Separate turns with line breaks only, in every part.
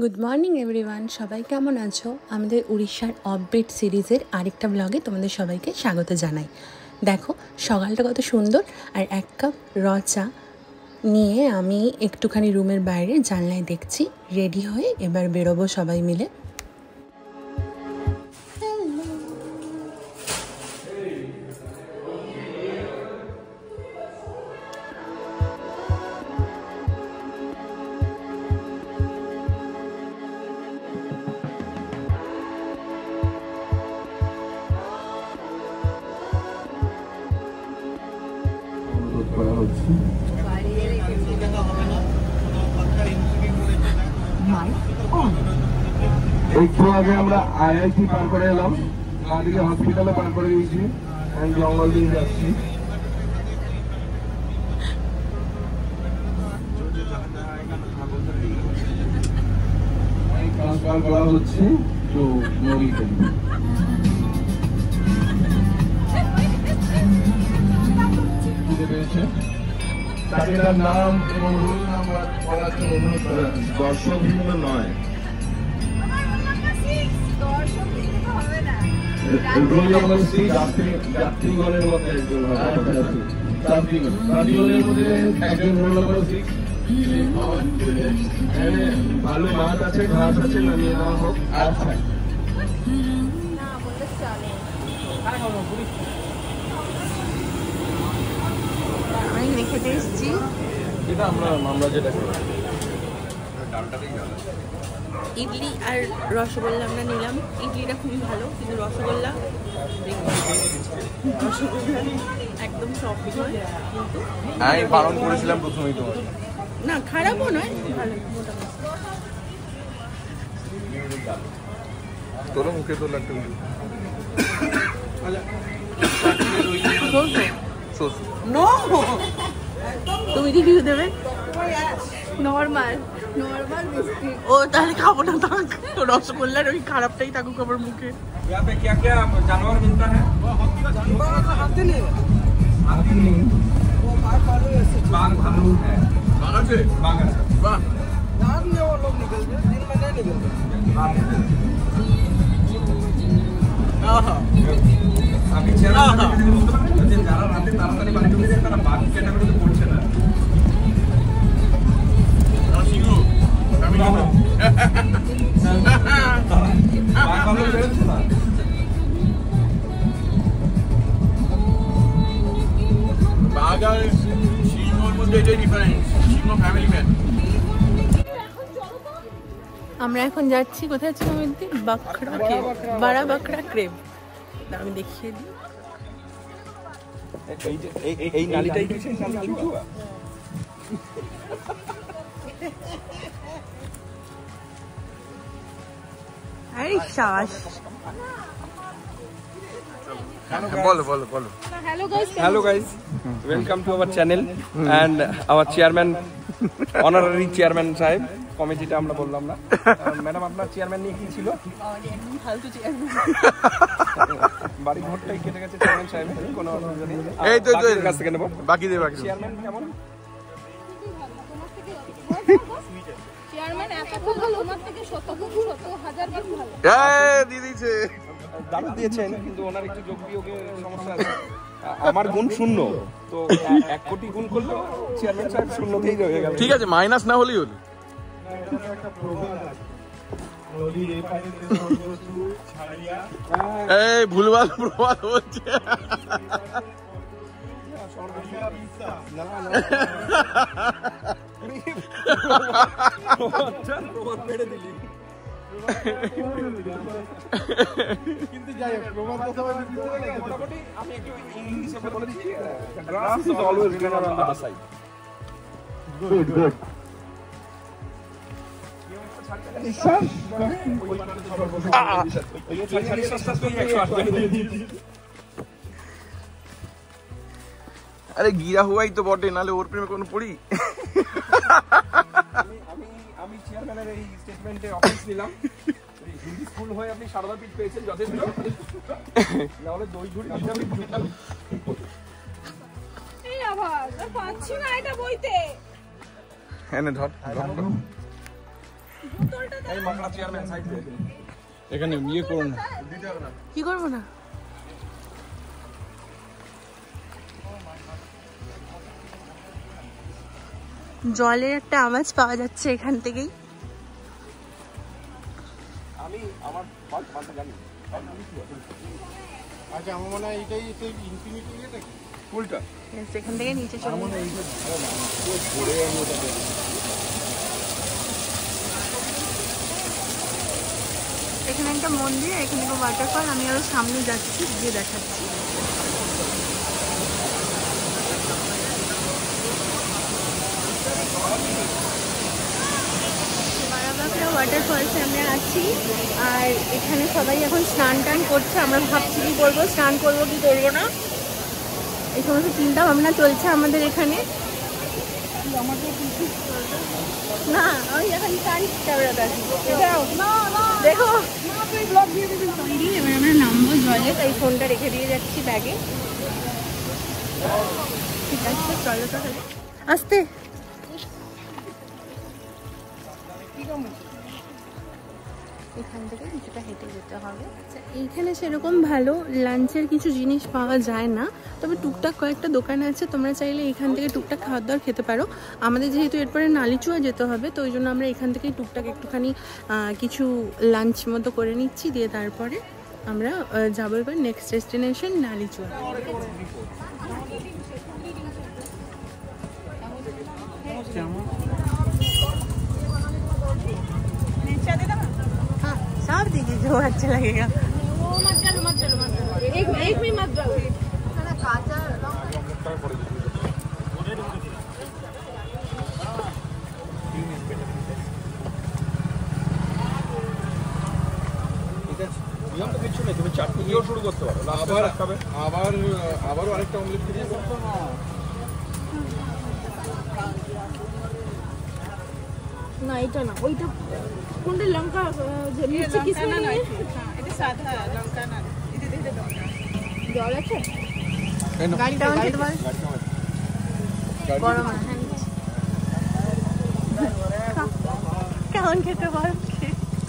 Good morning everyone, সবাই কেমন আছো? আমাদের উড়িষ্যার আপডেট সিরিজের আরেকটা ব্লগে তোমাদের সবাইকে স্বাগত জানাই। দেখো সকালটা কত সুন্দর, আর এক কাপ র চা নিয়ে আমি একটুখানি রুমের বাইরে জানলায় দেখছি, রেডি হয়ে এবার বেরোবো সবাই মিলে।
একটু আগে আমরা আইআইটি পার করে এলাম, বাদিকে হসপিটালে পার করে দিয়েছি, জঙ্গল দিয়ে যাচ্ছি। ট্রান্সফার করা হচ্ছে তো নদীতে। তাকে তার নাম এবং রোল নাম্বার বলার জন্য অনুরোধ করা হচ্ছে। দর্শক ভিন্ন নয়, যাত্রীগণের মধ্যে একজন যাত্রীগণের মধ্যে একজন রোল নাম্বার 6। ভালো মাঠ আছে, ঘাস আছে, নামিয়ে নেওয়া হোক। আচ্ছা
আমি খেতে এসেছি,
এটা আমরা যেটা করি
ইডলি আর রসগোল্লা আমরা নিলাম। ইডলিটা খুবই ভালো, কিন্তু রসগোল্লা একদম সফট নয়, কিন্তু
আমি বারণ করেছিলাম প্রথমেই তোমার।
না খারাপও নয়, ভালো মোটামুটি।
তোর মুখে তো লাগতে
তুমি রিভিউ দেবে? নর্মাল মিষ্টি। ও তাহলে খাবো না, থাক। রসগোল্লার ওই খারাপটাই থাকুক আমার মুখে।
জানোয়ার মিলতা হ্যাঁ, হাতি নেই, बाघ भालू है, बाघ আছে, बाघ আছে, बाघ रात में वो लोग निकलते हैं, दिन में नहीं निकलते। अभी चला दिन যারা রাতে তাড়াতাড়ি বাড়ি চলে যায় তারা বাঘ ক্যাটাগরিতে পড়ছে না। সিংহ আমি না বাঘ ভালো বেরোচ্ছে না। বাঘ আর সিংহর মধ্যে এটাই ডিফারেন্স, সিংহ ফ্যামিলি ম্যান।
আমরা এখন যাচ্ছি কোথায়? চৌমুদ্দি বাঁকড়া কেভ, বাড়া বাঁকড়া ক্রেভ। আমি দেখিয়ে দিই।
এই নালিটাই কিছু
এই শ্বাস।
Hello guys, welcome to our channel and our chairman, honorary chairman সাহেব। কমিটিটা আমরা বললাম না। ম্যাডাম আপনার চেয়ারম্যান নিয়ে কি ছিল?
ফালতু চেয়ারম্যান।
বাড়ি ঘরটাই কেটে গেছে চেয়ারম্যান সাহেব, কোনো
এই তো
কাছ থেকে নেব।
বাকি দে বাকি।
চেয়ারম্যান কেমন?
চেয়ারম্যান এত ভালো, তোমার থেকে শত হাজার বার ভালো।
এই দিয়ে দিয়েছে,
দারুণ দিয়েছেন, কিন্তু ওনার একটু যোগ বিয়োগের সমস্যা আছে। আমার গুণ 0, তো 1 কোটি গুণ করলে চেয়ারম্যান সাহেব 0তেই রয়ে গেল।
ঠিক আছে, মাইনাস না হলেই হলো। এই ভুলভাল প্রবাদ হচ্ছে।
কিন্তু যাই হোক, প্রমাণ তো সবাই মোটামুটি আমি একটু ইংলিশে বলে দিচ্ছি, grass is always greener on the other side.
Good good. আরে গিরা হুয়াই তো বটে, নালে ওর প্রেমে কোনো পড়ি।
আমি চেয়ারম্যানের এই স্টেটমেন্টে অফিস নিলাম। হিন্দি স্কুল হয়ে আপনি সারদাপীঠ পেয়েছেন, যথেষ্ট। নাহলে দই ঝুড়ি
এই আবার পাচ্ছি না এটা বইতে।
এনে ধর।
এই মাকড়া চেয়ারম্যান সাইড দে
এখানে ইয়ে করুন না।
কি করবো না? জলের একটা আওয়াজ পাওয়া যাচ্ছে এখান থেকেই।
আমি আমার বালতি জানি।
আচ্ছা আমার মনে হয় এইটাই সেই ইনফিনিটি এটা কি
উল্টা
এখান থেকে নিচে চলে এখানে একটা মন্দির, এখানে একটা ওয়াটারফল। আমি আরো সামনে যাচ্ছি, গিয়ে দেখাচ্ছি। ওয়াটারফলসে আমরা আছি, আর এখানে সবাই এখন স্নান টান করছে। আমরা ভাবছি কি করবো, স্নান করবো কি করবো না, এই সমস্ত চিন্তা ভাবনা চলছে আমাদের এখানে। না আমি এখন ক্যামেরাতে আছি, দেখো এবার আমরা নামবো জলে, তাই ফোনটা রেখে দিয়ে যাচ্ছি ব্যাগে। ঠিক আছে, চলো তাহলে আসতে। এখান থেকে কিছুটা হেঁটে যেতে হবে। আচ্ছা, এইখানে সেরকম ভালো লাঞ্চের কিছু জিনিস পাওয়া যায় না, তবে টুকটাক কয়েকটা দোকান আছে, তোমরা চাইলে এখান থেকে টুকটাক খাওয়ার দাওয়ার খেতে পারো। আমাদের যেহেতু এরপরে নালিচুয়া যেতে হবে, তো ওই জন্য আমরা এখান থেকেই টুকটাক একটুখানি কিছু লাঞ্চ মতো করে নিচ্ছি, দিয়ে তারপরে আমরা যাবো এবার নেক্সট ডেস্টিনেশন নালিচুয়া। सब दीजिए जो अच्छा लगेगा।
एक भी मत जाओ।
নিয়ম তো কিছু নেই, তুমি চাটনি দিয়েও শুরু করতে পারো।
আবারও আরেকটা অমলেট দিয়ে করতে না।
না এটা না, ওইটা কোনটা লঙ্কা মির্চি কিছু না, এটা সাদা লঙ্কা না। এটা দেখে দাও, জল আছে
গাড়িটা অন খেতে পারো, গরম আছে, কেমন খেতে পারো?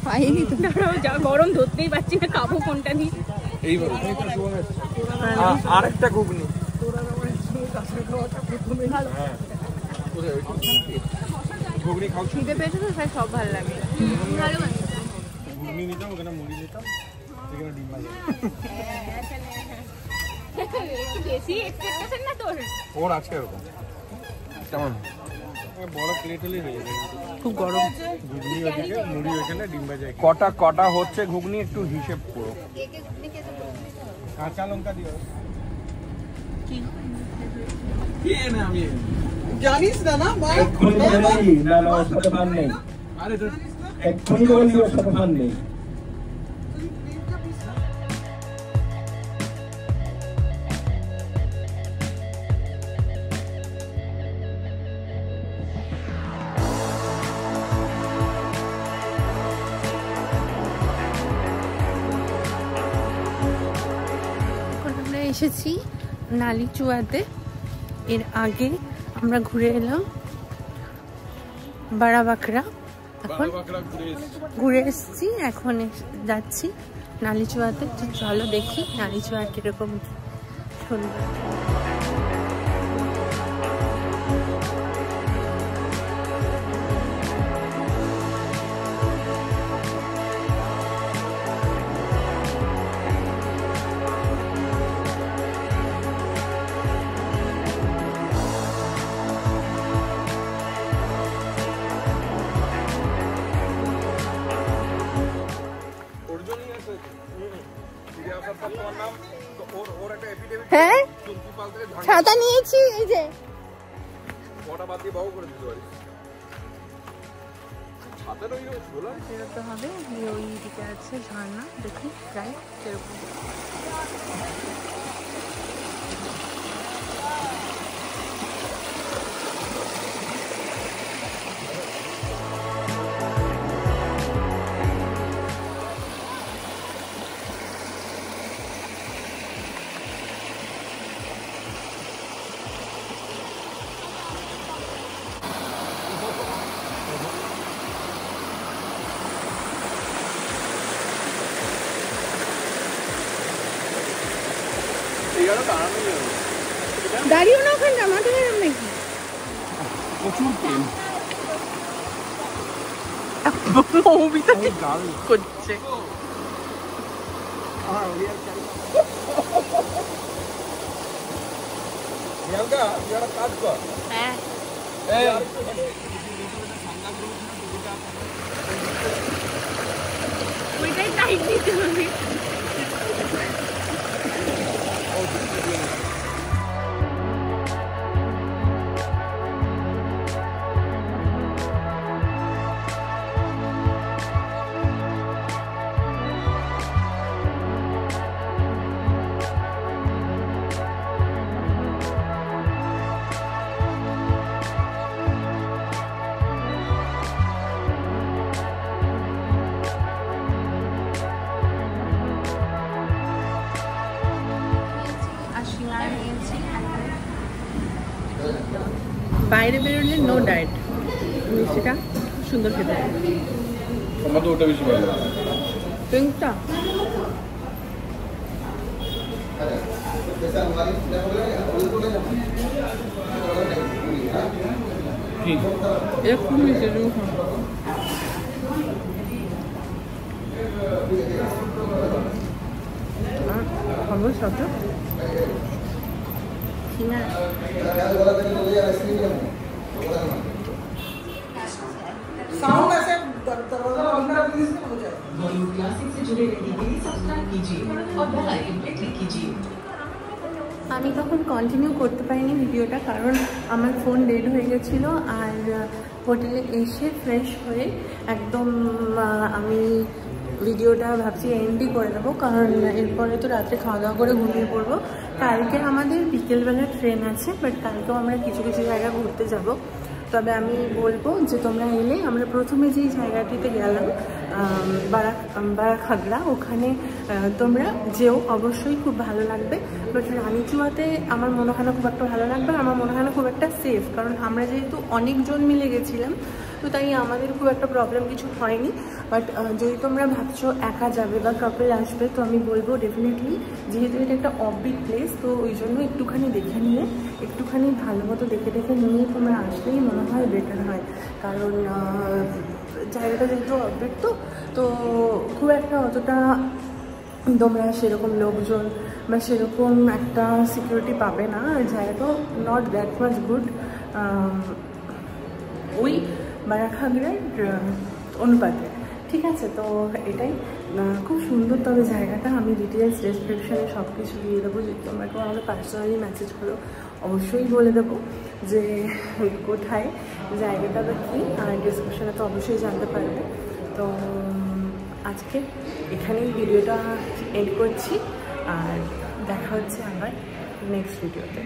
খাইনি তো,
যা গরম ধরতেই পারছি না, খাবো কোনটা নিয়ে।
এইবার আরেকটা ঘুগনি ঘুগনি খাও।
খিদে পেয়েছে তো, তাই সব ভালো লাগে।
ঘুগনি নিতাম, ওখানে মুড়ি নিতাম, এখানে ডিম ভাজা।
বেশি এক্সপেকটেশন না তোর?
ওর আছে এরকম কেমন
বড় প্লেট হলেই হয়ে যাবে।
খুব গরম।
ঘুগনি ওদিকে, মুড়ি ওখানে, ডিম ভাজা।
কটা কটা হচ্ছে ঘুগনি একটু হিসেব করো।
কাঁচা লঙ্কা দিও।
জানিস না না ওর সাথে ফান নেই।
আরে তো
এক্ষুনি বললি ওর সাথে ফান নেই।
আমরা এসেছি নালিচুয়াতে। এর আগে আমরা ঘুরে এলাম বাড়াবাঁকড়া, এখন ঘুরে এসেছি, এখন যাচ্ছি নালিচুয়াতে। তো চলো দেখি নালিচুয়া কিরকম সুন্দর। হ্যাঁ, ছাতা নিয়েছি, এই যে
কটা বাদ দিয়ে বাবু করে দিতে পারি। ছাতার ওই ঝোলা
বেরোতে হবে। ওই দিকে আছে ঝর্ণা, দেখি যাই সেরকম।
দাঁড়িয়েও না ওখানটা মাঠে নাকি
প্রচুর তেল
মৌমিতা করছে
প্রিয়াঙ্কা তুই একটা কাজ কর
হ্যাঁ
ওইটাই টাইট দিতে হবে বাইরে বেরোলে নো ডায়েট মিষ্টিটা সুন্দর খেতে
আমার তো ওটা বেশি ভালো লাগে
পিঙ্কটা
কি
এটা খুব মিষ্টি তুমি খাও খাবার সাথে
साउंड ऐसे दरवाजा अंदर रखने से हो जाए
क्लासिक से जुड़े रहने के लिए सब्सक्राइब कीजिए और बेल आइकन पे क्लिक कीजिए।
আমি তখন কন্টিনিউ করতে পারিনি ভিডিওটা কারণ আমার ফোন ডেড হয়ে গেছিলো আর হোটেলে এসে ফ্রেশ হয়ে একদম আমি ভিডিওটা ভাবছি এন্ডই করে দেবো কারণ এরপরে তো রাত্রে খাওয়া দাওয়া করে ঘুমিয়ে পড়বো। কালকে আমাদের বিকেলবেলা ট্রেন আছে বাট কালকেও আমরা কিছু কিছু জায়গা ঘুরতে যাব। তবে আমি বলবো যে তোমরা এলে আমরা প্রথমে যেই জায়গাটিতে গেলাম বারাখাগড়া ওখানে তোমরা যেও অবশ্যই খুব ভালো লাগবে। বাট রানীচুয়াতে আমার মনে হয় না খুব একটা ভালো লাগবে, আমার মনে হয় না খুব একটা সেফ, কারণ আমরা যেহেতু অনেকজন মিলে গেছিলাম তো তাই আমাদের খুব একটা প্রবলেম কিছু হয়নি। বাট যদি তোমরা ভাবছো একা যাবে বা কাপল আসবে তো আমি বলবো ডেফিনেটলি যেহেতু এটা একটা অফবিট প্লেস তো ওই জন্য একটুখানি দেখে নিয়ে একটুখানি ভালো মতো দেখে নিয়ে তোমরা আসলেই মনে হয় বেটার হয়। কারণ জায়গাটা যেহেতু অফবিট তো খুব একটা অতটা তোমরা সেরকম লোকজন বা সেরকম একটা সিকিউরিটি পাবে না, আর জায়গাটাও নট দ্যাট মাচ গুড ওই বারাখাগড়ার অনুপাতে। ঠিক আছে, তো এটাই খুব সুন্দর। তবে জায়গাটা আমি ডিটেলস ডেসক্রিপশানে সব কিছু দিয়ে দেবো, যদি তোমরা কেউ আমাকে পার্সোনালি মেসেজ করো অবশ্যই বলে দেবো যে কোথায় জায়গাটা বা কী, আর ডেসক্রিপশানে তো অবশ্যই জানতে পারবে। তো আজকে এখানেই ভিডিওটা এন্ড করছি আর দেখা হচ্ছে আবার নেক্সট ভিডিওতে।